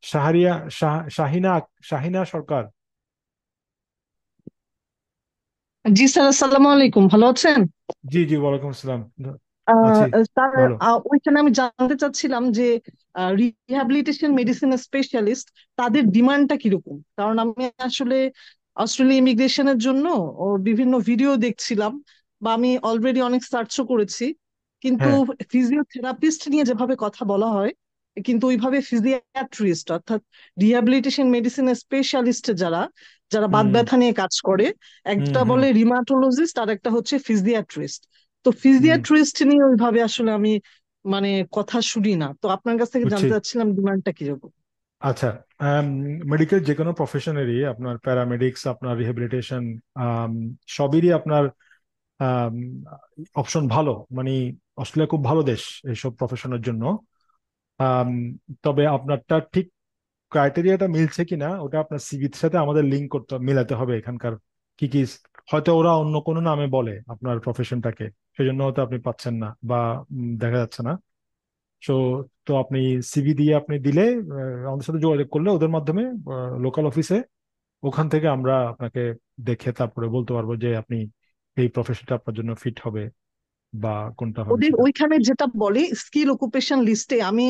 শাহরিয়া শাহিনা শাহিনা সরকার। জি sir, আসসালামু আলাইকুম, ভালো আছেন? জি জি, ওয়ালাইকুম আসসালাম। আহ, আছি স্যার, ভালো। ওইখানে আমি জানতে চাচ্ছিলাম যে রিহ্যাবিলিটেশন মেডিসিন স্পেশালিস্ট তাদের ডিমান্ডটা কিরকম, কারণ আমি আসলে অস্ট্রেলিয়া ইমিগ্রেশনের জন্য বিভিন্ন ভিডিও দেখছিলাম, বা আমি অলরেডি অনেক সার্চও করেছি, কিন্তু হ্যাঁ। ফিজিওথেরাপিস্ট নিয়ে যেভাবে কথা বলা হয়, কিন্তু ওইভাবে ফিজিয়াট্রিস্ট অর্থাৎ রিহ্যাবিলিটেশন মেডিসিন স্পেশালিস্ট যারা যারা বাত হুম ব্যথা নিয়ে কাজ করে, হুম একটা হুম বলে রিমাটোলজিস্ট আর একটা হচ্ছে ফিজিয়াট্রিস্ট। তো হুম। ফিজিয়াট্রিস্ট নিয়ে ওইভাবে আসলে আমি মানে কথা শুনি না, তো আপনার কাছ থেকে বুঝছি। জানতে চাচ্ছিলাম ডিমান্ডটা কিরকম। আচ্ছা। মেডিকেল যে কোনো প্রফেশনেরই আপনার প্যারামেডিক্স, আপনার রিহেবিলিটেশন, সবেরই আপনার অপশন ভালো। মানে অস্ট্রেলিয়া খুব ভালো দেশ এইসব প্রফেশনের জন্য। আম, তবে আপনারটা ঠিক ক্রাইটেরিয়াটা মিলছে কিনা ওটা আপনার সিভির সাথে আমাদের লিঙ্ক করতে মিলাতে হবে এখানকার কি কি। হয়তো ওরা অন্য কোনো নামে বলে আপনার প্রফেশনটাকে, সেজন্য হয়তো আপনি পাচ্ছেন না বা দেখা যাচ্ছে না। সো তো আপনি সিভি দিয়ে আপনি দিলে, আমাদের সাথে যোগাযোগ করলে ওদের মাধ্যমে লোকাল অফিসে, ওখান থেকে আমরা আপনাকে দেখে তারপরে বলতে পারবো যে আপনি এই প্রফেশনটা আপনার জন্য ফিট হবে বা কোনটা হবে ওদের সেটা। ওইখানে যেটা বলে স্কিল অকুপেশন লিস্টে আমি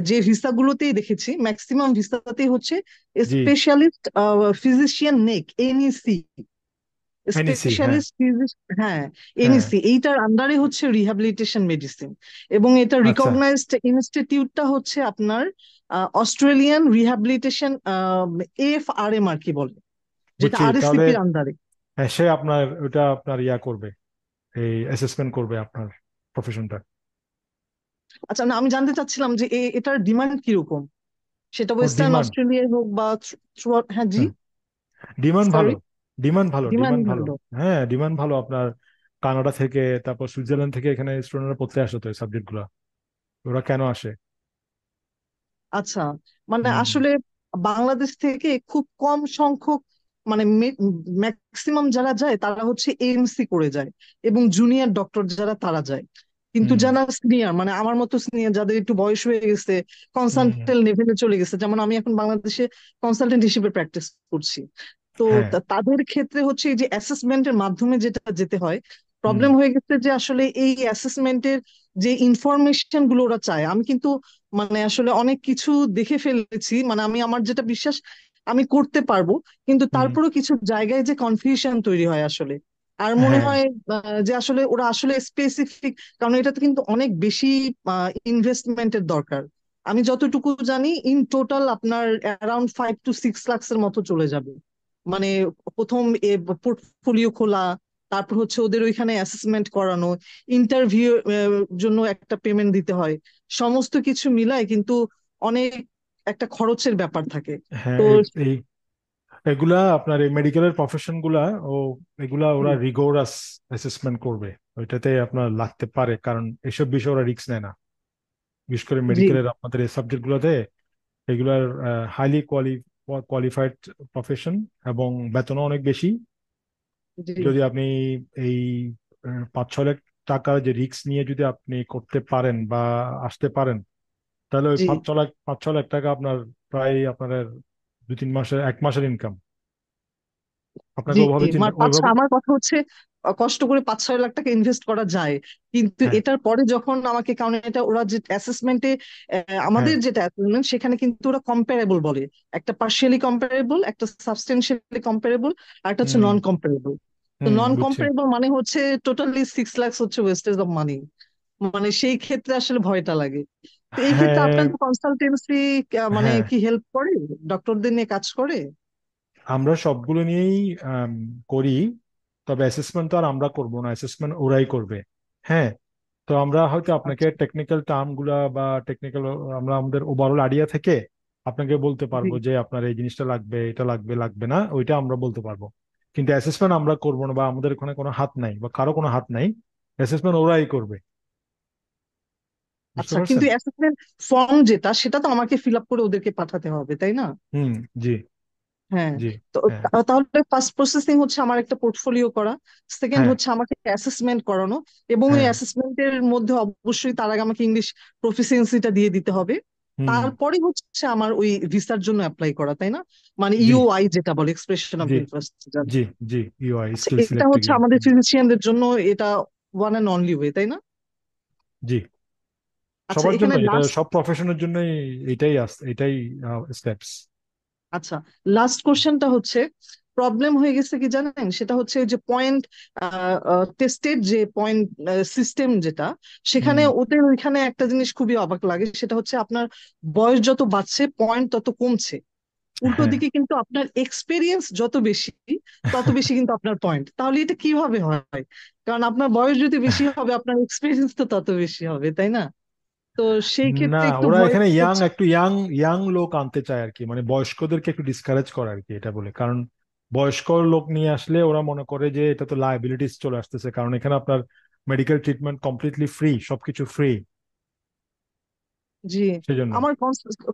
যে ভিসাগুলোতেই দেখেছি, ম্যাক্সিমাম ভিসাতেই হচ্ছে জি। স্পেশালিস্ট ফিজিশিয়ান নেক, এনইসি, এনইসি, হ্যাঁ। স্পেশালিস্ট হ্যাঁ, হ্যাঁ। এনইসি এইটার আন্ডারে হচ্ছে রিহ্যাবিলিটেশন মেডিসিন, এবং এটা আচ্ছা। রিকগনাইজড ইনস্টিটিউটটা হচ্ছে আপনার অস্ট্রেলিয়ান রিহ্যাবিলিটেশন এএফআরএম আর কি বলে, যেটা বুঝছি তাহলে। আরএসসিপির আন্ডারে। হ্যাঁ, সে আপনার ওটা আপনার ইয়া করবে, এই অ্যাসেসমেন্ট করবে আপনার প্রফেশনটা। আচ্ছা, না আমি জানতে চাচ্ছিলাম যে এটার ডিমান্ড কিরকম, সেটা ও ওয়েস্টার্ন ডিমান্ড। অস্ট্রেলিয়ায় হোক বা থ্রু। হ্যাঁ জি, ডিমান্ড ভালো। সরি, ডিমান্ড ভালো, ডিমান্ড ডিমান্ড ভালো। ভালো। হ্যাঁ, ডিমান্ড ভালো আপনার। কানাডা থেকে, তারপর সুইজারল্যান্ড থেকে এখানে স্টুডেন্টরা পড়তে আসে তো এই সাবজেক্ট গুলা। ওরা কেন আসে? আচ্ছা, মানে হুম আসলে বাংলাদেশ থেকে খুব কম সংখ্যক, মানে ম্যাক্সিমাম যারা যায় তারা হচ্ছে এএমসি করে যায়, এবং জুনিয়র ডক্টর যারা তারা যায়, কিন্তু হুম যারা সিনিয়র মানে আমার মতো সিনিয়র যাদের একটু বয়স হয়ে গেছে, হুম। কনসালটেন্ট লেভেলে চলে গেছে, যেমন আমি এখন বাংলাদেশে কনসালটেন্ট হিসেবে প্র্যাকটিস করছি, তো হ্যাঁ। তাদের ক্ষেত্রে হচ্ছে এই যে অ্যাসেসমেন্টের মাধ্যমে যেটা যেতে হয়, হুম প্রবলেম হয়ে গেছে যে আসলে এই অ্যাসেসমেন্টের যে ইনফরমেশন গুলো ওরা চায়, আমি কিন্তু মানে আসলে অনেক কিছু দেখে ফেলেছি, মানে আমি আমার যেটা বিশ্বাস আমি করতে পারবো, কিন্তু হুম। তারপরেও কিছু জায়গায় যে কনফিউশন তৈরি হয় আসলে, আর মনে হ্যাঁ। হয় যে আসলে ওরা আসলে স্পেসিফিক, কারণ এটাতে কিন্তু অনেক বেশি ইনভেস্টমেন্টের দরকার। আমি যতটুকু জানি ইন টোটাল আপনার অ্যারাউন্ড 5 to 6 লাখস এর মতো চলে যাবে, মানে প্রথম পোর্টফোলিও খোলা, তারপর হচ্ছে ওদের ওইখানে অ্যাসেসমেন্ট করানো, ইন্টারভিউ জন্য একটা পেমেন্ট দিতে হয়, সমস্ত কিছু মিলায় কিন্তু অনেক একটা খরচের ব্যাপার থাকে। হ্যাঁ, তো এই এগুলা আপনার এই মেডিকেলের প্রফেশন গুলা, ও এগুলা ওরা রিগোরাস অ্যাসেসমেন্ট করবে। ওইটাতে আপনার লাগতে পারে, কারণ এসব বিষয়ে ওরা রিস্ক নেয় না। বিশেষ করে জি মেডিকেলের আপনাদের এই সাবজেক্ট গুলোতে, এগুলার হাইলি কোয়ালিফাইড প্রফেশন, এবং বেতনও অনেক বেশি। জি যদি আপনি এই 5-6 লাখ টাকার যে রিস্ক নিয়ে যদি আপনি করতে পারেন বা আসতে পারেন, তাহলে ওই জি 5-6 লাখ টাকা আপনার প্রায় আপনার 2-3 মাসের, 1 মাসের ইনকাম। আপনাকে জি ওভাবে চিন্তা আচ্ছা, ওইভাবে। আমার কথা হচ্ছে কষ্ট করে 5-6 লাখ টাকা ইনভেস্ট করা যায়, কিন্তু হ্যাঁ। এটার পরে যখন আমাকে, কারণ এটা ওরা যে অ্যাসেসমেন্টে, হ্যাঁ। আমাদের যেটা অ্যাসেসমেন্ট সেখানে কিন্তু ওরা কম্পারেবল বলে, একটা পার্শিয়ালি কম্পারেবল, একটা সাবস্টেন্সিয়ালি কম্পারেবল, আর একটা হচ্ছে হুম নন কম্পারেবল। তো হুম। নন বুঝছি। কম্পারেবল মানে হচ্ছে টোটালি 6 লাখস হচ্ছে ওয়েস্টেজ অফ মানি, মানে সেই ক্ষেত্রে আসলে ভয়টা লাগে। তো এই ক্ষেত্রে হ্যাঁ। আপনার কনসালটেন্সি মানে হ্যাঁ, কি হেল্প করে, ডক্টরদের নিয়ে কাজ করে? আমরা সবগুলো নিয়েই করি। তবে অ্যাসেসমেন্ট তো আর আমরা করব না, অ্যাসেসমেন্ট ওরাই করবে। হ্যাঁ। তো আমরা হয়তো আপনাকে আচ্ছা, টেকনিক্যাল টার্ম গুলা বা টেকনিক্যাল, আমরা আমাদের ওভারঅল আইডিয়া থেকে আপনাকে বলতে জি পারবো যে আপনার এই জিনিসটা লাগবে, এটা লাগবে, লাগবে না, ওইটা আমরা বলতে পারবো। কিন্তু অ্যাসেসমেন্ট আমরা করবো না, বা আমাদের ওখানে কোনো হাত নাই বা কারো কোনো হাত নাই। অ্যাসেসমেন্ট ওরাই করবে। বুঝতে আচ্ছা, পারছেন? কিন্তু অ্যাসেসমেন্ট ফর্ম যেটা সেটা তো আমাকে ফিল আপ করে ওদেরকে পাঠাতে হবে, তাই না? হুম। জি হ্যাঁ। জি। তো হ্যাঁ। তাহলে ফার্স্ট প্রসেসিং হচ্ছে আমার একটা পোর্টফোলিও করা, সেকেন্ড হ্যাঁ। হচ্ছে আমাকে অ্যাসেসমেন্ট করানো, এবং ওই হ্যাঁ। অ্যাসেসমেন্টের মধ্যে অবশ্যই তার আগে আমাকে ইংলিশ প্রফিসিয়েন্সিটা দিয়ে দিতে হবে। হুম। তারপরে হচ্ছে আমার ওই ভিসার জন্য অ্যাপ্লাই করা, তাই না? মানে জি ইউআই যেটা বলে, এক্সপ্রেশন অফ জি ইন্টারেস্ট। জি জি, ইউআই আচ্ছা, স্কিল এটা সিলেক্ট হচ্ছে এগ্রিমেন্ট। আমাদের ফিজিশিয়ানদের জন্য এটা ওয়ান অ্যান্ড অনলি ওয়ে, তাই না? জি, আচ্ছা, সবার জন্য, এখানে এটা লাস্ট, সব প্রফেশনের জন্যই এটাই স্টেপস। আচ্ছা, লাস্ট কোশ্চেনটা হচ্ছে, প্রবলেম হয়ে গেছে কি জানেন, সেটা হচ্ছে ওই যে পয়েন্ট টেস্টেড যে পয়েন্ট সিস্টেম যেটা, সেখানে হুম। ওদের ওইখানে একটা জিনিস খুবই অবাক লাগে, সেটা হচ্ছে আপনার বয়স যত বাড়ছে পয়েন্ট তত কমছে। উল্টো হ্যাঁ। দিকে কিন্তু আপনার এক্সপেরিয়েন্স যত বেশি, তত বেশি কিন্তু আপনার পয়েন্ট। তাহলে এটা কিভাবে হয়? কারণ আপনার বয়স যদি বেশি হবে, আপনার এক্সপেরিয়েন্স তো তত বেশি হবে, তাই না? তো সেই না, ক্ষেত্রে একটু ওরা ভয় এখানে হচ্ছে। একটু ইয়াং ইয়াং লোক আনতে চায় আর কি, মানে বয়স্কদেরকে একটু ডিসকারেজ করে আর কি, এটা বলে। কারণ বয়স্ক লোক নিয়ে আসলে ওরা মনে করে যে এটা তো লায়াবিলিটিস চলে আসতেছে, কারণ এখানে আপনার মেডিকেল ট্রিটমেন্ট কমপ্লিটলি ফ্রি, সবকিছু ফ্রি। জি, সেজন্য। আমার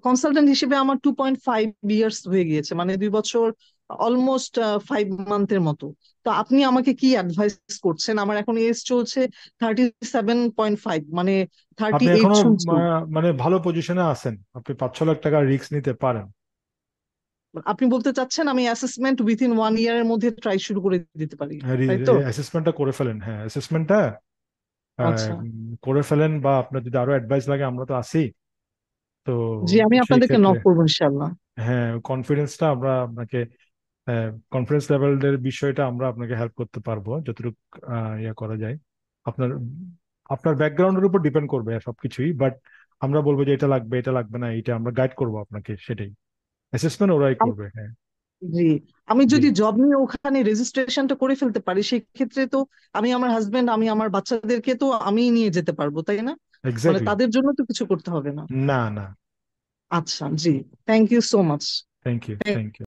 কনসালটেন্ট হিসেবে আমার 2.5 ইয়ার্স হয়ে গিয়েছে, মানে 2 বছর, অলমোস্ট 5 মান্থের মতো। তো আপনি আমাকে কি অ্যাডভাইস করছেন? আমার এখন এজ চলছে 37.5, মানে থার্টি আপনি এইট এখনো শুনছি। মানে ভালো পজিশনে আছেন, আপনি 5-6 লাখ টাকা রিস্ক নিতে পারেন। আপনি বলতে চাচ্ছেন আমি অ্যাসেসমেন্ট উইথিন 1 ইয়ারের মধ্যে ট্রাই শুরু করে দিতে পারি, তাই তো? অ্যাসেসমেন্টটা করে ফেলেন, হ্যাঁ অ্যাসেসমেন্টটা আচ্ছা, করে ফেলেন, বা আপনার যদি আরো অ্যাডভাইস লাগে আমরা তো আছি। তো জি, আমি সেই আপনাদেরকে ক্ষেত্রে নক করবো ইনশাল্লাহ। হ্যাঁ, কনফিডেন্সটা আমরা আপনাকে, কনফিডেন্স লেভেলের বিষয়টা আমরা আপনাকে হেল্প করতে পারবো যতটুকু ইয়ে করা যায়। আপনার আপনার ব্যাকগ্রাউন্ডের উপর ডিপেন্ড করবে সবকিছুই, বাট আমরা বলবো যে এটা লাগবে এটা লাগবে না, এটা আমরা গাইড করবো আপনাকে, সেটাই। অ্যাসেসমেন্ট ওরাই করবে, হ্যাঁ। জি, আমি জি, যদি জব নিয়ে ওখানে রেজিস্ট্রেশনটা করে ফেলতে পারি, সেই ক্ষেত্রে তো আমি আমার হাজবেন্ড, আমি আমার বাচ্চাদেরকে তো আমিই নিয়ে যেতে পারবো, তাই না? মানে এক্স্যাক্টলি। তাদের জন্য তো কিছু করতে হবে না। না না। আচ্ছা, জি, thank you so much. Thank you, thank you.